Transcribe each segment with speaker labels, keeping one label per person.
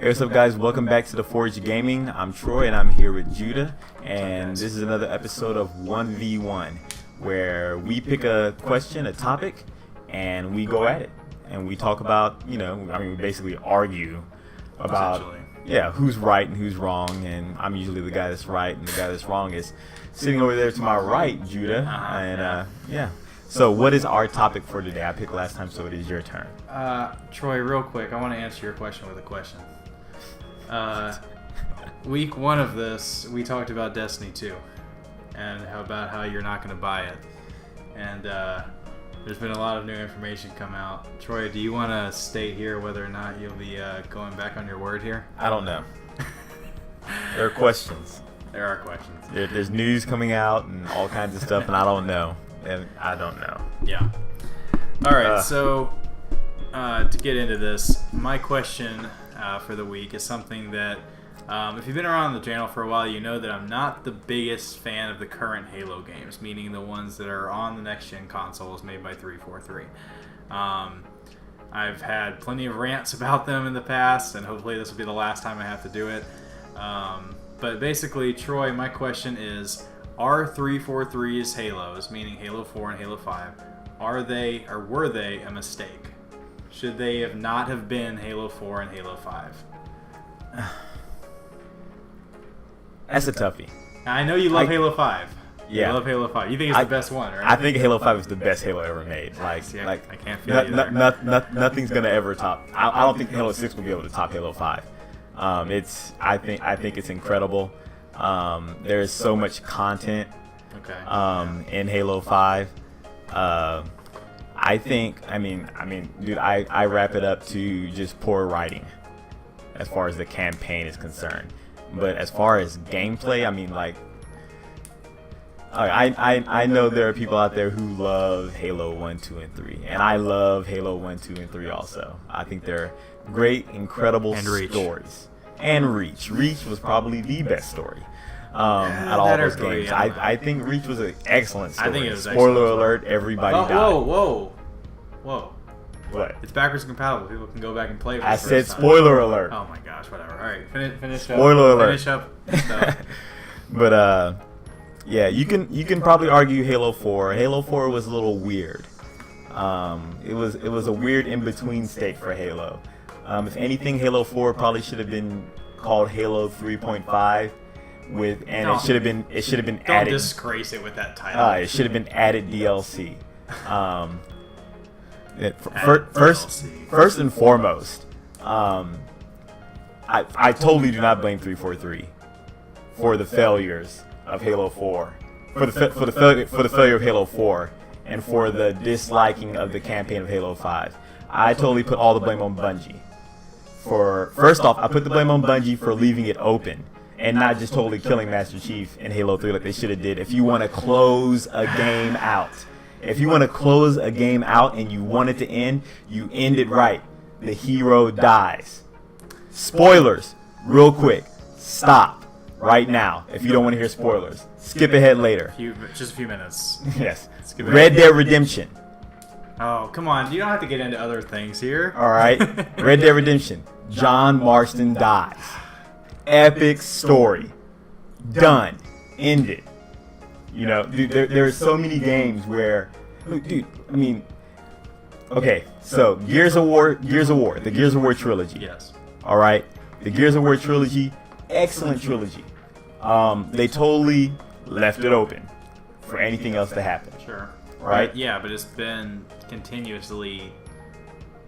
Speaker 1: Hey, what's up, guys? Welcome back to the Forge Gaming. I'm Troy, and I'm here with Judah, and this is another episode of 1v1, where we pick a question, a topic, and we go at it, and we talk about, we basically argue about, who's right and who's wrong, and I'm usually the guy that's right, and the guy that's wrong is sitting over there to my right, Judah, and So what is our topic for today? I picked last time, so it is your turn.
Speaker 2: Troy, real quick, I want to answer your question with a question. Week one of this, we talked about Destiny 2 and about how you're not going to buy it. And there's been a lot of new information come out. Troy, do you want to state here whether or not you'll be going back on your word here?
Speaker 1: I don't know. There are questions.
Speaker 2: There are questions.
Speaker 1: There's news coming out and all kinds of stuff, and I don't know. And I don't know.
Speaker 2: Yeah. All right, so to get into this, my question for the week is something that, if you've been around the channel for a while, you know that I'm not the biggest fan of the current Halo games, meaning the ones that are on the next-gen consoles made by 343. I've had plenty of rants about them in the past, and hopefully this will be the last time I have to do it. But basically, Troy, my question is, are 343's Halos, meaning Halo 4 and Halo 5, were they a mistake? Should they have not have been Halo 4 and Halo 5?
Speaker 1: That's a toughie.
Speaker 2: I know you love Halo 5.
Speaker 1: Yeah.
Speaker 2: You love Halo 5. You think it's the best one, right?
Speaker 1: I think Halo 5 is the best Halo ever made.
Speaker 2: I can't feel you there.
Speaker 1: Nothing's gonna ever top. I don't think Halo 6 will be able to top Halo 5. I think it's incredible. There is so much content in Halo 5. Dude, I wrap it up to just poor writing as far as the campaign is concerned. But as far as gameplay, I know there are people out there who love Halo 1, 2, and 3. And I love Halo 1, 2, and 3 also. I think they're great, incredible stories. And Reach. Reach was probably the best story out of all those games. I think Reach was an excellent story.
Speaker 2: I think it was
Speaker 1: Spoiler alert, everybody died.
Speaker 2: Whoa.
Speaker 1: What?
Speaker 2: It's backwards compatible. People can go back and play it.
Speaker 1: I said spoiler alert.
Speaker 2: Oh my gosh, whatever. All right, finish up.
Speaker 1: Spoiler alert.
Speaker 2: Finish up stuff.
Speaker 1: But you can probably argue Halo 4. Halo 4 was a little weird. It was a weird in-between state for Halo. If anything, Halo 4 probably should have been called Halo 3.5 it should have been added.
Speaker 2: Don't disgrace it with that title.
Speaker 1: It should have been added DLC. First and foremost, I totally do not blame 343 for the failures of Halo 4, for the failure of Halo 4, and for the disliking of the campaign of Halo 5. I totally put all the blame on Bungie. First off, I put the blame on Bungie for leaving it open and not just totally killing Master Chief in Halo 3 like they should have did. If you want to close a game out, and you want it to end, you end it right. The hero dies. Spoilers, real quick. Stop right now if you don't want to hear spoilers. Skip ahead later.
Speaker 2: Just a few minutes.
Speaker 1: Yes. Red Dead Redemption.
Speaker 2: Oh, come on. You don't have to get into other things here.
Speaker 1: All right. Red Dead Redemption. John Marston dies. Epic story. Done. Ended. Dude, there are so many games where, okay, so Gears of War, the Gears of War trilogy.
Speaker 2: Yes.
Speaker 1: All right. The Gears of War trilogy, excellent trilogy. They totally left it open for anything else to happen.
Speaker 2: Sure.
Speaker 1: Right?
Speaker 2: Yeah, but it's been continuously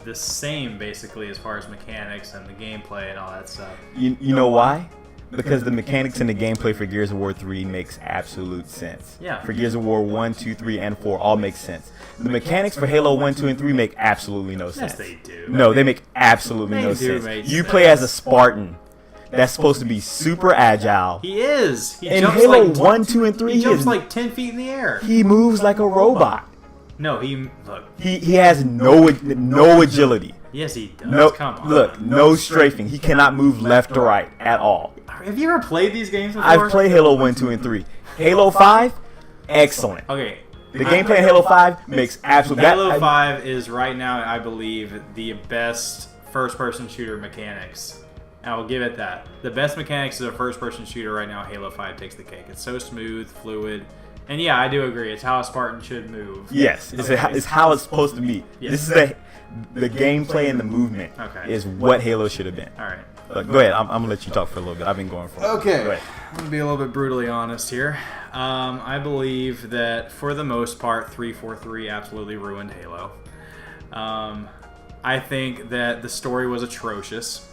Speaker 2: the same, basically, as far as mechanics and the gameplay and all that stuff.
Speaker 1: You know why? Because the mechanics and the gameplay for Gears of War 3 makes absolute sense.
Speaker 2: Yeah.
Speaker 1: For Gears of War 1, 2, 3, and 4 all make sense. The mechanics for Halo 1, 2, and 3 make absolutely no sense.
Speaker 2: Yes, they do.
Speaker 1: No, they make absolutely no sense. You play as a Spartan that's supposed to be super agile.
Speaker 2: He is.
Speaker 1: In Halo 1, 2, and 3,
Speaker 2: he jumps like 10 feet in the air.
Speaker 1: He moves like a robot.
Speaker 2: No,
Speaker 1: he has no agility.
Speaker 2: Yes, he does.
Speaker 1: No,
Speaker 2: come on.
Speaker 1: Look, no strafing. He cannot move left or right at all.
Speaker 2: Have you ever played these games before?
Speaker 1: I've played Halo 1, 2, and 3. Halo 5, excellent.
Speaker 2: Okay.
Speaker 1: The gameplay in Halo 5 makes absolute...
Speaker 2: Halo 5 is right now, I believe, the best first-person shooter mechanics And I will give it that. The best mechanics as a first-person shooter right now, Halo 5 takes the cake. It's so smooth, fluid. And yeah, I do agree. It's how a Spartan should move.
Speaker 1: Yes, it's how it's supposed to be.
Speaker 2: Yes.
Speaker 1: This is the gameplay and the movement is what Halo should have been.
Speaker 2: All right.
Speaker 1: Go ahead. I'm going to let you talk for a little bit. I've been going for a
Speaker 2: Okay.
Speaker 1: Go ahead.
Speaker 2: I'm going to be a little bit brutally honest here. I believe that for the most part, 343 absolutely ruined Halo. I think that the story was atrocious.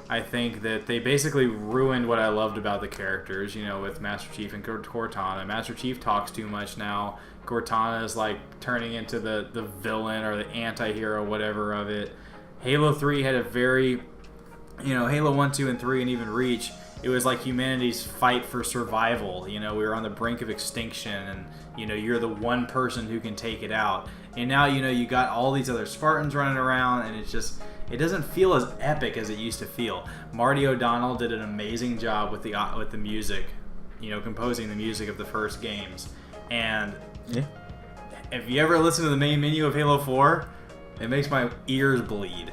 Speaker 2: I think that they basically ruined what I loved about the characters, you know, with Master Chief and Cortana. Master Chief talks too much now. Cortana is like turning into the villain or the anti-hero, whatever of it. Halo 3 had a very, you know, Halo 1, 2, and 3, and even Reach, it was like humanity's fight for survival. You know, we were on the brink of extinction, and, you know, you're the one person who can take it out. And now, you know, you got all these other Spartans running around, and it's just... it doesn't feel as epic as it used to feel. Marty O'Donnell did an amazing job with the music, you know, composing the music of the first games. And if you ever listen to the main menu of Halo 4, it makes my ears bleed.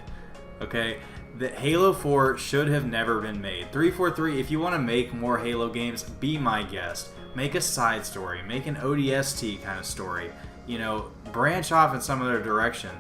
Speaker 2: Okay? The Halo 4 should have never been made. 343, if you want to make more Halo games, be my guest. Make a side story. Make an ODST kind of story. You know, branch off in some other direction.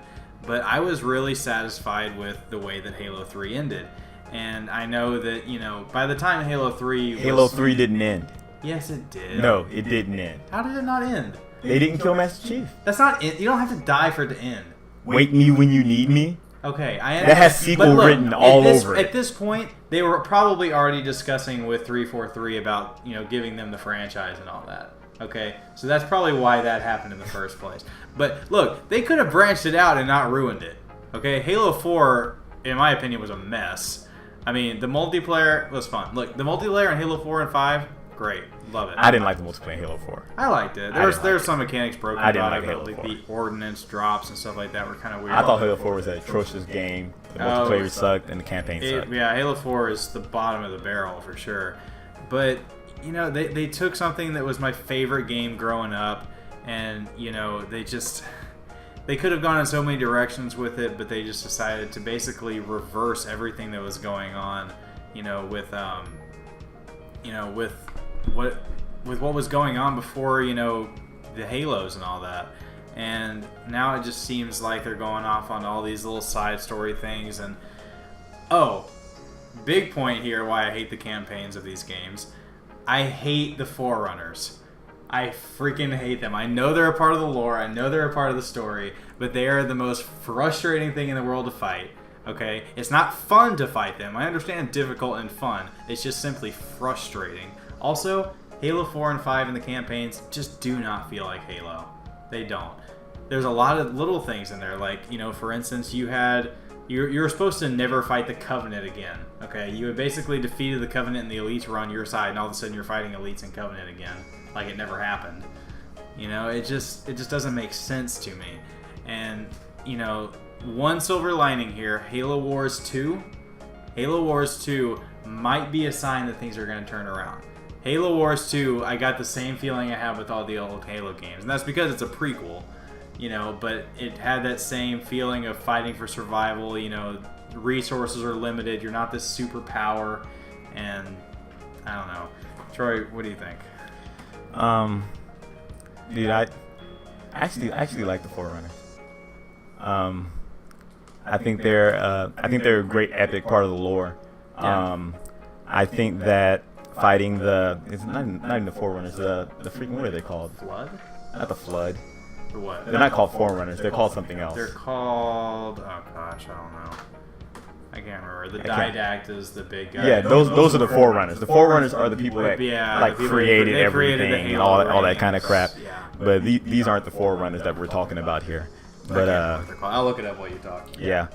Speaker 2: But I was really satisfied with the way that Halo 3 ended. And I know that, you know, by the time Halo 3
Speaker 1: Halo 3 didn't end.
Speaker 2: Yes, it did.
Speaker 1: No, it didn't end.
Speaker 2: How did it not end?
Speaker 1: They didn't kill Master Chief.
Speaker 2: That's not it. You don't have to die for it to end.
Speaker 1: Wake me when you need me.
Speaker 2: Okay, I
Speaker 1: that has sequel written all over it.
Speaker 2: At this point, they were probably already discussing with 343 about, you know, giving them the franchise and all that. Okay, so that's probably why that happened in the first place. But look, they could have branched it out and not ruined it. Okay, Halo 4, in my opinion, was a mess. I mean, the multiplayer was fun. Look, the multiplayer in Halo 4 and 5, great, love it.
Speaker 1: I didn't like the multiplayer in Halo 4.
Speaker 2: I liked it. There were some mechanics broken about it,
Speaker 1: Halo
Speaker 2: but
Speaker 1: 4.
Speaker 2: The ordnance drops and stuff like that were kind of weird.
Speaker 1: I thought Halo 4 was an atrocious game. The multiplayer sucked and the campaign sucked.
Speaker 2: Yeah, Halo 4 is the bottom of the barrel for sure. But, you know, they took something that was my favorite game growing up, and, you know, they could have gone in so many directions with it, but they just decided to basically reverse everything that was going on, you know, with what was going on before, you know, the Halos and all that. And now it just seems like they're going off on all these little side story things. And big point here why I hate the campaigns of these games. I hate the Forerunners. I freaking hate them. I know they're a part of the lore. I know they're a part of the story, but they are the most frustrating thing in the world to fight. Okay? It's not fun to fight them. I understand difficult and fun. It's just simply frustrating. Also, Halo 4 and 5 in the campaigns just do not feel like Halo. They don't. There's a lot of little things in there, like, you know, for instance, you're supposed to never fight the Covenant again. Okay? You had basically defeated the Covenant and the Elites were on your side, and all of a sudden you're fighting Elites and Covenant again. Like it never happened. You know, it just doesn't make sense to me. And, you know, one silver lining here, Halo Wars 2 might be a sign that things are going to turn around. Halo Wars 2, I got the same feeling I have with all the old Halo games. And that's because it's a prequel, you know, but it had that same feeling of fighting for survival, you know, resources are limited, you're not this superpower, and I don't know. Troy, what do you think?
Speaker 1: Dude, I actually like the Forerunners. I think they're a great epic part of the lore. I think that fighting it's not even the Forerunners, the freaking, what are they called?
Speaker 2: Flood?
Speaker 1: Not the Flood.
Speaker 2: The what?
Speaker 1: They're not called Forerunners. They're called something else.
Speaker 2: They're called, oh gosh, I don't know. I can't remember. The Didact is the big guy.
Speaker 1: Yeah, those are the Forerunners. The Forerunners are the people that created everything and all that kind of crap.
Speaker 2: Yeah.
Speaker 1: But these aren't the Forerunners that we're talking about here. But
Speaker 2: I'll look it up while you talk.
Speaker 1: Yeah.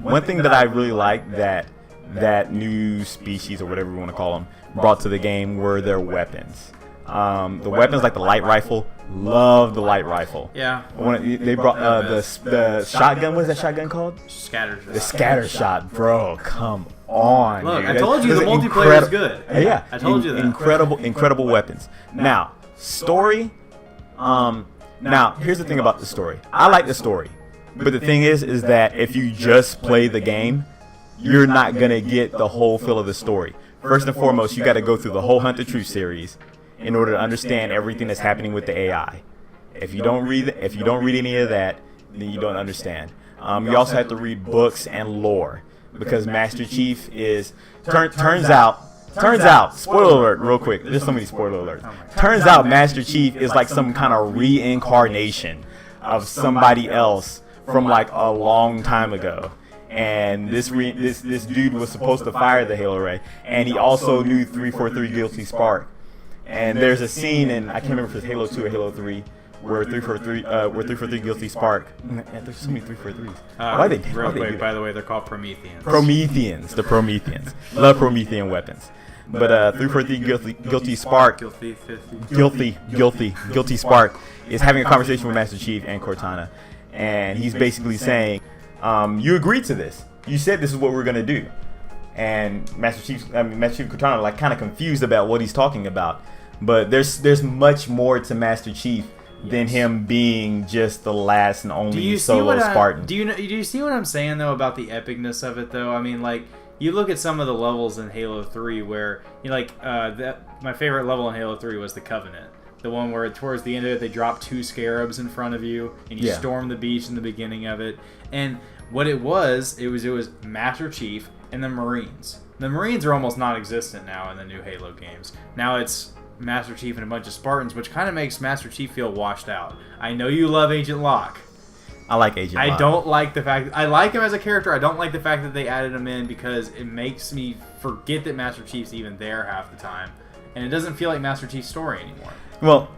Speaker 1: One thing that I really like that new species or whatever you want to call them brought to the game were their weapons. The weapons like the light rifle. Love the light rifle.
Speaker 2: Yeah.
Speaker 1: They brought the shotgun. What is that shotgun called?
Speaker 2: Scatter shot.
Speaker 1: The scatter shot, bro. Come on.
Speaker 2: Look,
Speaker 1: dude.
Speaker 2: I told you the multiplayer is good.
Speaker 1: Yeah.
Speaker 2: I told you that.
Speaker 1: Incredible weapons. Now, story. Now, here's the thing about the story. I like the story, but the thing is that if you just play the game, you're not gonna get the whole feel of the story. First and foremost, you got to go through the whole Hunt the Truth series in order to understand everything that's happening with the AI. If you don't read any of that, then you don't understand. You also have to read books and lore, because Master Chief is turns out, spoiler alert real quick, there's so many spoiler alerts. Turns out Master Chief is like some kind of reincarnation of somebody else from like a long time ago. And this dude was supposed to fire the Halo Ray, and he also knew 343 Guilty Spark. And there's a scene in, I can't remember if it's Halo 2 or Halo 3, where 343 Guilty Spark. There's so many 343s.
Speaker 2: Real quick, by the way, they're called Prometheans.
Speaker 1: The Prometheans. Love Promethean weapons. But 343 Guilty Spark. Guilty Spark is having a conversation with Master Chief and Cortana, and he's basically saying, you agreed to this. You said this is what we're gonna do. And Master Chief Cortana like kind of confused about what he's talking about. But there's much more to Master Chief than him being just the last and only solo Spartan.
Speaker 2: Do you see what I'm saying though about the epicness of it though? I mean, like, you look at some of the levels in Halo 3 where my favorite level in Halo 3 was the Covenant. The one where towards the end of it they drop 2 scarabs in front of you and you storm the beach in the beginning of it. And what it was Master Chief and the Marines. The Marines are almost non-existent now in the new Halo games. Now it's Master Chief and a bunch of Spartans, which kind of makes Master Chief feel washed out. I know you love Agent Locke.
Speaker 1: I like Agent Locke.
Speaker 2: I don't like the fact... I like him as a character. I don't like the fact that they added him in because it makes me forget that Master Chief's even there half the time. And it doesn't feel like Master Chief's story anymore.
Speaker 1: Well,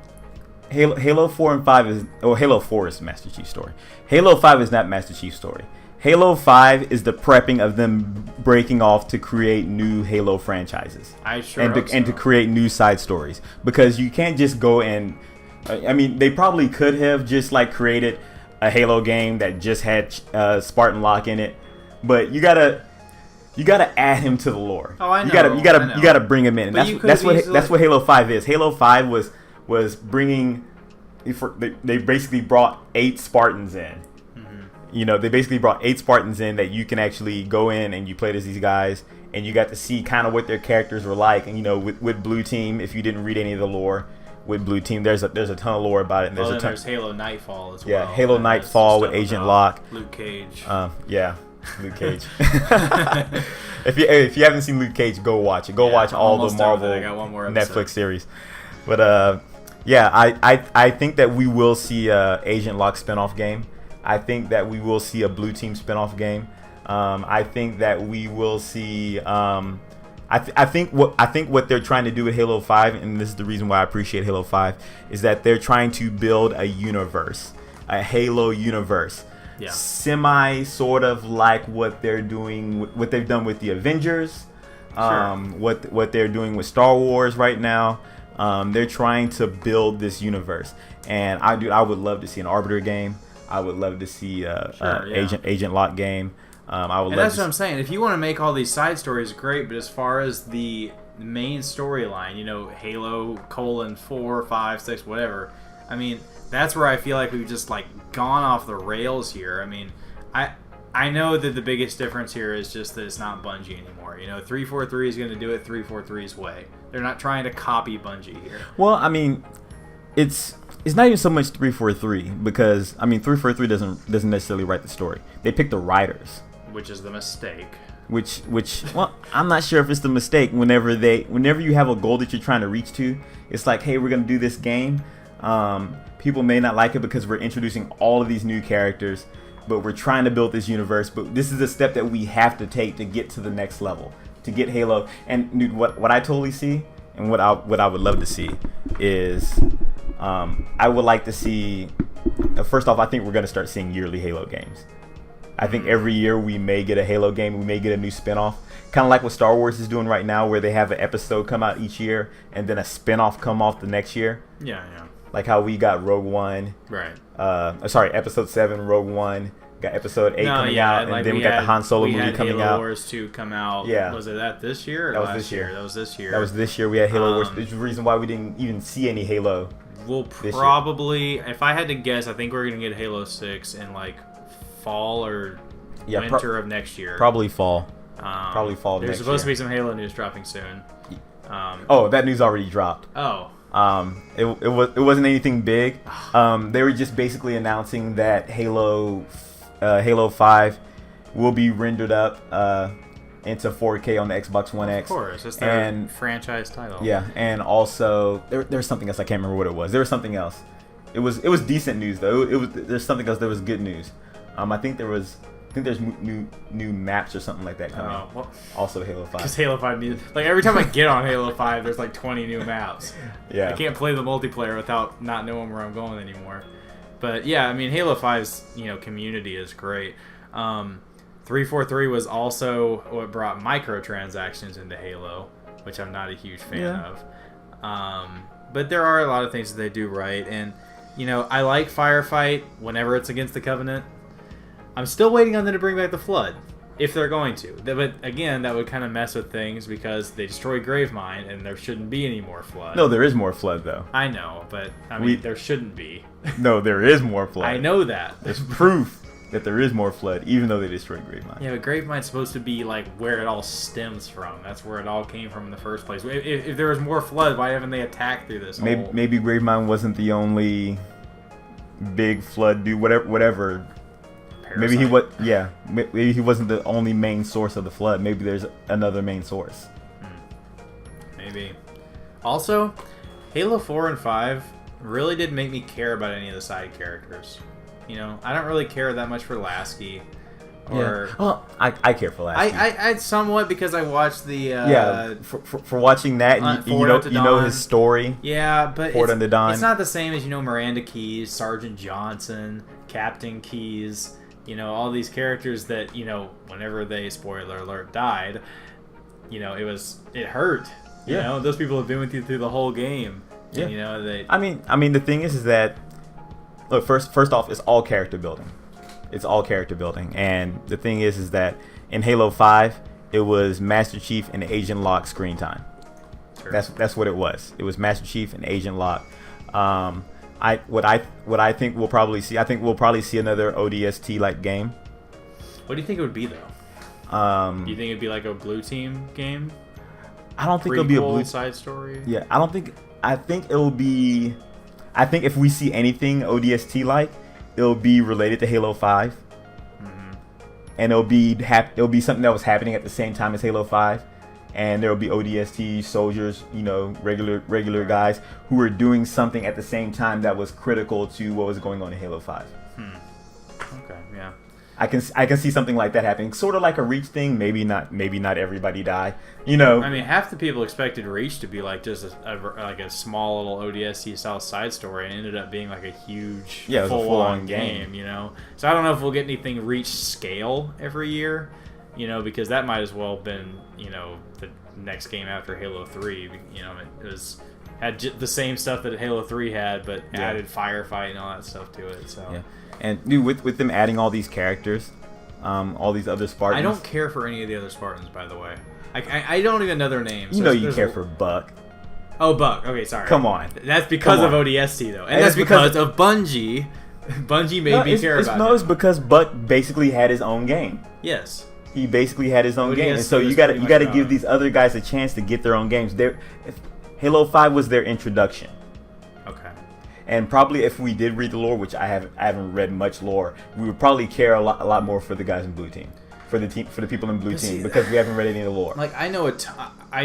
Speaker 1: Halo 4 and 5 is... Oh, Halo 4 is Master Chief's story. Halo 5 is not Master Chief's story. Halo 5 is the prepping of them breaking off to create new Halo franchises. And to create new side stories. Because you can't just go and... I mean, they probably could have just like created a Halo game that just had Spartan Locke in it. But you gotta add him to the lore.
Speaker 2: Oh, I know.
Speaker 1: You gotta bring him in. And that's what Halo 5 is. Halo 5 was bringing... They basically brought 8 Spartans in. You know, they basically brought 8 Spartans in that you can actually go in and you played as these guys, and you got to see kind of what their characters were like. And you know, with Blue Team, if you didn't read any of the lore, with Blue Team, there's a ton of lore about it. And
Speaker 2: there's Halo Nightfall as well.
Speaker 1: Yeah, Halo Nightfall with Agent Locke.
Speaker 2: Luke Cage.
Speaker 1: Luke Cage. If you haven't seen Luke Cage, go watch it. Go watch all the Marvel Netflix series. But I think that we will see Agent Locke spinoff game. I think that we will see a Blue Team spinoff game. I think that we will see. I think what they're trying to do with Halo 5, and this is the reason why I appreciate Halo 5, is that they're trying to build a universe, a Halo universe, semi sort of like what they're doing, what they've done with the Avengers, what they're doing with Star Wars right now. They're trying to build this universe, and I would love to see an Arbiter game. I would love to see Agent Locke game.
Speaker 2: That's what I'm saying. If you want to make all these side stories, great. But as far as the main storyline, you know, Halo : 4, 5, 6, whatever. I mean, that's where I feel like we've just like gone off the rails here. I mean, I know that the biggest difference here is just that it's not Bungie anymore. You know, 343 is going to do it 343's way. They're not trying to copy Bungie here.
Speaker 1: Well, I mean, it's not even so much 343, because I mean 343 doesn't necessarily write the story. They pick the writers,
Speaker 2: which is the mistake.
Speaker 1: Which well, I'm not sure if it's the mistake. Whenever you have a goal that you're trying to reach to, it's like, hey, we're gonna do this game. People may not like it because we're introducing all of these new characters, but we're trying to build this universe. But this is a step that we have to take to get to the next level, to get Halo. And dude, what I totally see, and what I would love to see is, I would like to see. First off, I think we're gonna start seeing yearly Halo games. I think every year we may get a Halo game, we may get a new spinoff. Kind of like what Star Wars is doing right now, where they have an episode come out each year and then a spinoff come off the next year.
Speaker 2: Yeah.
Speaker 1: Like how we got Rogue One.
Speaker 2: Right.
Speaker 1: Episode 7, Rogue One. Got Episode 8 coming out, and
Speaker 2: like
Speaker 1: then we got the Han Solo movie coming out.
Speaker 2: Halo Wars 2 come out.
Speaker 1: Yeah.
Speaker 2: Was it this year?
Speaker 1: That was this year.
Speaker 2: That was this year.
Speaker 1: That was this year. We had Halo Wars. There's a reason why we didn't even see any Halo.
Speaker 2: We'll probably, if I had to guess, I think we're gonna get Halo 6 in like fall or winter of next year.
Speaker 1: Probably fall. Probably fall of
Speaker 2: There's
Speaker 1: next
Speaker 2: supposed to
Speaker 1: year.
Speaker 2: be some Halo news dropping soon.
Speaker 1: Oh, that news already dropped.
Speaker 2: Oh.
Speaker 1: It wasn't anything big. They were just basically announcing that Halo 5 will be rendered up into 4K on the Xbox One X.
Speaker 2: Of course, it's their franchise title.
Speaker 1: Yeah, and also there's something else. I can't remember what it was. There was something else. It was decent news though. There's something else that was good news. I think there's new maps or something like that coming.
Speaker 2: Well,
Speaker 1: also Halo 5.
Speaker 2: Because Halo 5 needs, like, every time I get on Halo 5, there's like 20 new maps.
Speaker 1: Yeah.
Speaker 2: I can't play the multiplayer without not knowing where I'm going anymore. But yeah, I mean, Halo 5's community is great. 343 was also what brought microtransactions into Halo, which I'm not a huge fan of. But there are a lot of things that they do right, and I like Firefight whenever it's against the Covenant. I'm still waiting on them to bring back the Flood, if they're going to. But again, that would kind of mess with things because they destroyed Gravemind, and there shouldn't be any more Flood.
Speaker 1: No, there is more Flood though.
Speaker 2: I know, but I mean, there shouldn't be.
Speaker 1: No, there is more Flood.
Speaker 2: I know that.
Speaker 1: There's proof that there is more Flood, even though they destroyed Gravemind.
Speaker 2: Yeah, but Gravemind's supposed to be like where it all stems from. That's where it all came from in the first place. If there was more Flood, why haven't they attacked through this?
Speaker 1: Maybe Gravemind wasn't the only big Flood dude. Whatever.
Speaker 2: Parasite.
Speaker 1: Maybe he wasn't the only main source of the Flood. Maybe there's another main source.
Speaker 2: Maybe. Also, Halo 4 and 5 really didn't make me care about any of the side characters. I don't really care that much for Lasky.
Speaker 1: Well, I care for Lasky.
Speaker 2: I somewhat, because I watched the
Speaker 1: for watching that, you know his story.
Speaker 2: Yeah, but
Speaker 1: Forward Unto Dawn.
Speaker 2: It's not the same as Miranda Keyes, Sergeant Johnson, Captain Keyes. All these characters that whenever they, spoiler alert, died. It hurt. Those people have been with you through the whole game.
Speaker 1: Yeah.
Speaker 2: And, they.
Speaker 1: I mean, the thing is that, look, first off, it's all character building. It's all character building, and the thing is that in Halo 5, it was Master Chief and Agent Locke screen time.
Speaker 2: Sure.
Speaker 1: That's what it was. It was Master Chief and Agent Locke. What I think we'll probably see. I think we'll probably see another ODST like game.
Speaker 2: What do you think it would be though? Do you think it'd be like a blue team game?
Speaker 1: I don't think it'll be a blue
Speaker 2: side story.
Speaker 1: Yeah, I don't think. I think it'll be. I think if we see anything ODST like, it'll be related to Halo 5, and it'll be something that was happening at the same time as Halo 5, and there'll be ODST soldiers, regular guys who were doing something at the same time that was critical to what was going on in Halo 5.
Speaker 2: Okay, yeah.
Speaker 1: I can see something like that happening, sort of like a Reach thing. Maybe not everybody die.
Speaker 2: I mean, half the people expected Reach to be like just a small little ODST style side story, and it ended up being like a huge full-on game. So I don't know if we'll get anything Reach scale every year, because that might as well have been the next game after Halo 3. It had the same stuff that Halo 3 had, but added Firefight and all that stuff to it. So.
Speaker 1: Yeah. And dude, with them adding all these characters, all these other Spartans.
Speaker 2: I don't care for any of the other Spartans, by the way. I don't even know their names.
Speaker 1: You care for Buck.
Speaker 2: Oh, Buck. Okay, sorry.
Speaker 1: Come on.
Speaker 2: That's because of ODST, though. And that's because of Bungie. Bungie made me care about it.
Speaker 1: No, it's because Buck basically had his own game.
Speaker 2: Yes.
Speaker 1: He basically had his own game. And so you got to give these other guys a chance to get their own games. Halo 5 was their introduction.
Speaker 2: Okay.
Speaker 1: And probably if we did read the lore, which I haven't read much lore, we would probably care a lot more for the guys in Blue Team, for the people in Blue Team, because we haven't read any of the lore.
Speaker 2: Like I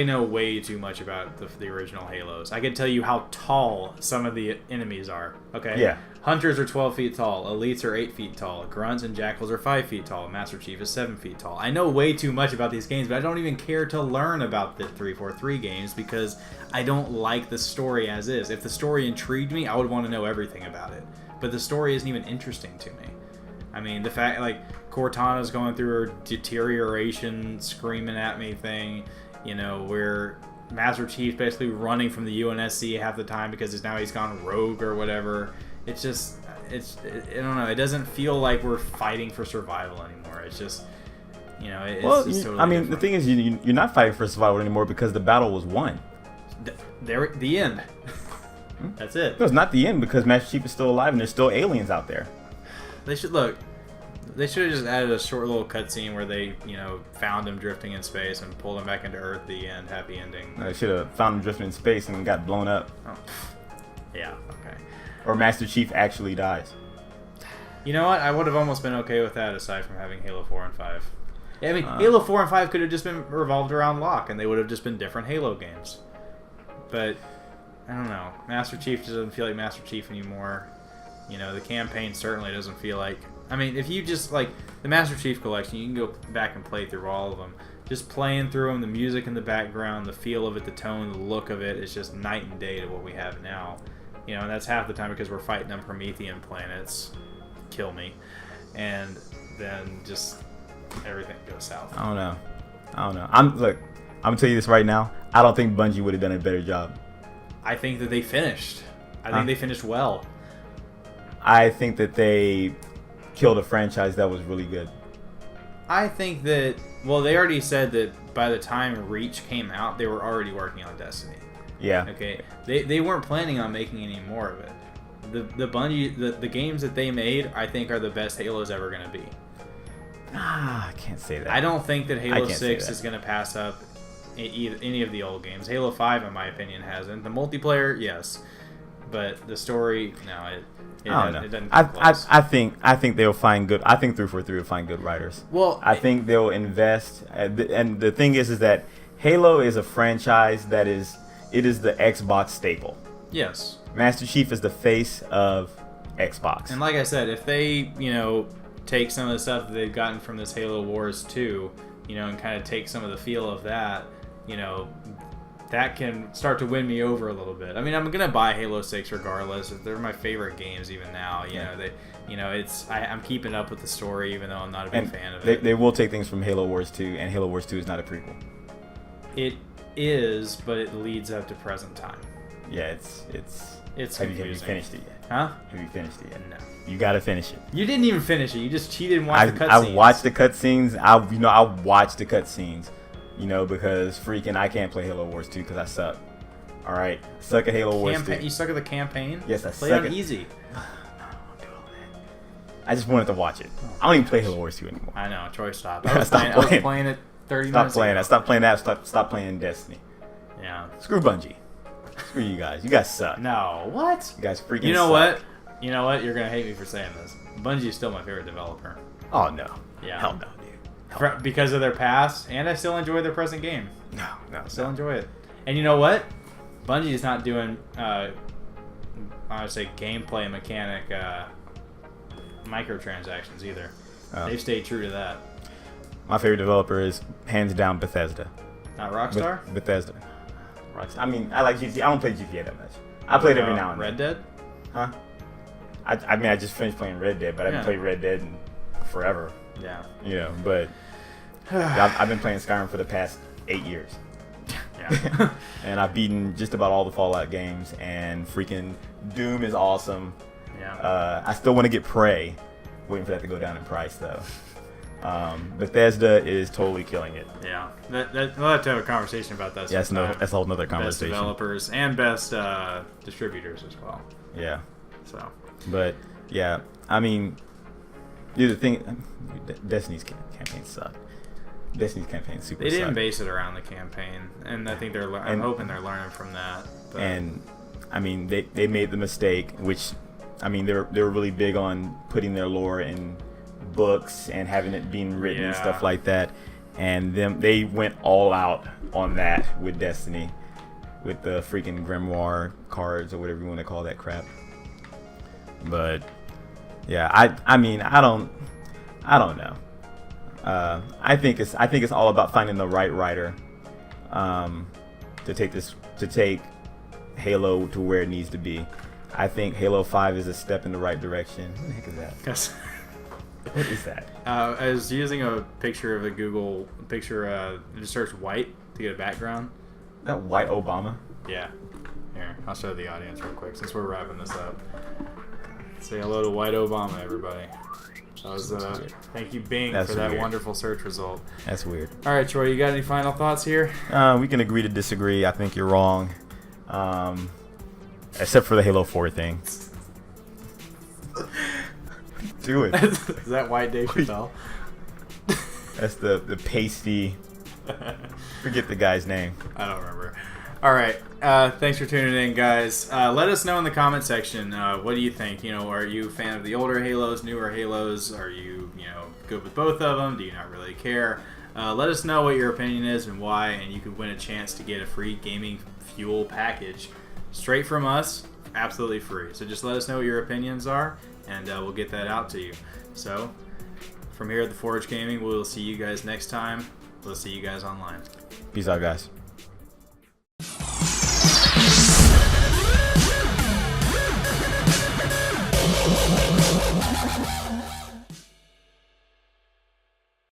Speaker 2: know way too much about the original Halos. I can tell you how tall some of the enemies are. Okay.
Speaker 1: Yeah.
Speaker 2: Hunters are 12 feet tall. Elites are 8 feet tall. Grunts and Jackals are 5 feet tall. Master Chief is 7 feet tall. I know way too much about these games, but I don't even care to learn about the 343 games because I don't like the story as is. If the story intrigued me, I would want to know everything about it. But the story isn't even interesting to me. I mean, the fact, Cortana's going through her deterioration, screaming at me thing, where Master Chief basically running from the UNSC half the time because he's gone rogue or whatever. I don't know. It doesn't feel like we're fighting for survival anymore. It's just, it's totally different.
Speaker 1: The thing is, you're not fighting for survival anymore because the battle was won.
Speaker 2: The end. That's it.
Speaker 1: No, it's not the end because Master Chief is still alive and there's still aliens out there.
Speaker 2: They should look. They should have just added a short little cutscene where they, found him drifting in space and pulled him back into Earth. The end, happy ending.
Speaker 1: They should have found him drifting in space and got blown up.
Speaker 2: Oh. Yeah. Okay.
Speaker 1: Or Master Chief actually dies.
Speaker 2: You know what? I would have almost been okay with that, aside from having Halo 4 and 5. I mean, Halo 4 and 5 could have just been revolved around Locke, and they would have just been different Halo games. But I don't know. Master Chief doesn't feel like Master Chief anymore. The campaign certainly doesn't feel like... I mean, if you just, like, the Master Chief Collection, you can go back and play through all of them. Just playing through them, the music in the background, the feel of it, the tone, the look of it, is just night and day to what we have now. And that's half the time because we're fighting on Promethean planets. Kill me. And then just everything goes south.
Speaker 1: I don't know. I'm gonna tell you this right now. I don't think Bungie would have done a better job.
Speaker 2: I think that they finished. I think they finished well.
Speaker 1: I think that they killed a franchise that was really good.
Speaker 2: I think that, well, they already said that by the time Reach came out, they were already working on Destiny.
Speaker 1: Yeah.
Speaker 2: Okay. They weren't planning on making any more of it. The Bungie, the games that they made, I think are the best Halo's ever going to be.
Speaker 1: I can't say that.
Speaker 2: I don't think that Halo 6 is going to pass up any of the old games. Halo 5, in my opinion, hasn't. The multiplayer, yes. But the story, no, it doesn't come close.
Speaker 1: I think they'll find good. I think 343 will find good writers.
Speaker 2: Well,
Speaker 1: I think they'll invest. And the thing is that Halo is a franchise that is the Xbox staple.
Speaker 2: Yes.
Speaker 1: Master Chief is the face of Xbox.
Speaker 2: And like I said, if they, take some of the stuff that they've gotten from this Halo Wars 2, and kind of take some of the feel of that, that can start to win me over a little bit. I mean, I'm gonna buy Halo 6 regardless. They're my favorite games even now. I'm keeping up with the story even though I'm not a big fan of it.
Speaker 1: They will take things from Halo Wars 2, and Halo Wars 2 is not a prequel.
Speaker 2: It is, but it leads up to present time.
Speaker 1: Yeah, it's
Speaker 2: confusing.
Speaker 1: Have you finished it yet?
Speaker 2: Huh?
Speaker 1: Have you finished it yet?
Speaker 2: No.
Speaker 1: You gotta finish it.
Speaker 2: You didn't even finish it. You just cheated and watched the cutscenes.
Speaker 1: I watched the cutscenes. I watched the cutscenes. Because freaking I can't play Halo Wars 2 because I suck. All right, suck at Halo Wars 2.
Speaker 2: You suck at the campaign?
Speaker 1: Yes, I
Speaker 2: play
Speaker 1: suck
Speaker 2: on easy.
Speaker 1: No, don't do all that. I just wanted to watch it. I don't even play Halo Wars 2 anymore.
Speaker 2: I know. Troy stopped. I was playing it 30 minutes ago.
Speaker 1: Stop playing that. Stop playing Destiny.
Speaker 2: Yeah.
Speaker 1: Screw Bungie. Screw you guys. You guys suck.
Speaker 2: No. What?
Speaker 1: You guys freaking
Speaker 2: You know
Speaker 1: suck.
Speaker 2: what? You know what? You're going to hate me for saying this. Bungie is still my favorite developer.
Speaker 1: Oh, no.
Speaker 2: Yeah.
Speaker 1: Hell no, dude.
Speaker 2: Because of their past, and I still enjoy their present game.
Speaker 1: No.
Speaker 2: Still enjoy it. And you know what? Bungie is not doing, I would say, gameplay mechanic microtransactions either. They've stayed true to that.
Speaker 1: My favorite developer is hands down Bethesda.
Speaker 2: Not Rockstar?
Speaker 1: Bethesda. Rockstar. I mean, I like GTA. I don't play GTA that much. I play it every now and then.
Speaker 2: Red Dead?
Speaker 1: Huh? I just finished playing Red Dead, but I haven't played Red Dead in forever.
Speaker 2: Yeah.
Speaker 1: But I've been playing Skyrim for the past 8 years.
Speaker 2: Yeah.
Speaker 1: And I've beaten just about all the Fallout games, and freaking Doom is awesome.
Speaker 2: Yeah.
Speaker 1: I still want to get Prey. Waiting for that to go down in price, though. Bethesda is totally killing it.
Speaker 2: Yeah. We'll have to have a conversation about that.
Speaker 1: Yeah, that's a whole nother conversation.
Speaker 2: Best developers and best distributors as well.
Speaker 1: Yeah.
Speaker 2: So.
Speaker 1: But, yeah, I mean, the thing, Destiny's campaign sucked. Destiny's campaign super
Speaker 2: They didn't
Speaker 1: sucked.
Speaker 2: base it around the campaign, and I think I'm hoping they're learning from that. But.
Speaker 1: And, I mean, they made the mistake, which, I mean, they were really big on putting their lore in books and having it being written and stuff like that. And they went all out on that with Destiny, with the freaking grimoire cards or whatever you want to call that crap. But yeah, I mean I don't know. I think it's all about finding the right writer to take Halo to where it needs to be. I think Halo 5 is a step in the right direction. What the heck is that?
Speaker 2: Yes.
Speaker 1: What is that?
Speaker 2: I was using a picture of a Google picture. Just search white to get a background.
Speaker 1: That white Obama?
Speaker 2: Yeah. Here, I'll show the audience real quick since we're wrapping this up. Say hello to white Obama, everybody. That was thank you, Bing, for that wonderful search result.
Speaker 1: That's weird.
Speaker 2: All right, Troy, you got any final thoughts here?
Speaker 1: We can agree to disagree. I think you're wrong, except for the Halo 4 thing. Do it.
Speaker 2: Is that White Dave Chappelle?
Speaker 1: That's the pasty. Forget the guy's name.
Speaker 2: I don't remember. All right. Thanks for tuning in, guys. Let us know in the comment section. What do you think? Are you a fan of the older Halos, newer Halos? Are you, good with both of them? Do you not really care? Let us know what your opinion is and why, and you could win a chance to get a free gaming fuel package straight from us, absolutely free. So just let us know what your opinions are, and we'll get that out to you. So from here at the Forge Gaming, we'll see you guys next time. We'll see you guys online.
Speaker 1: Peace out, guys.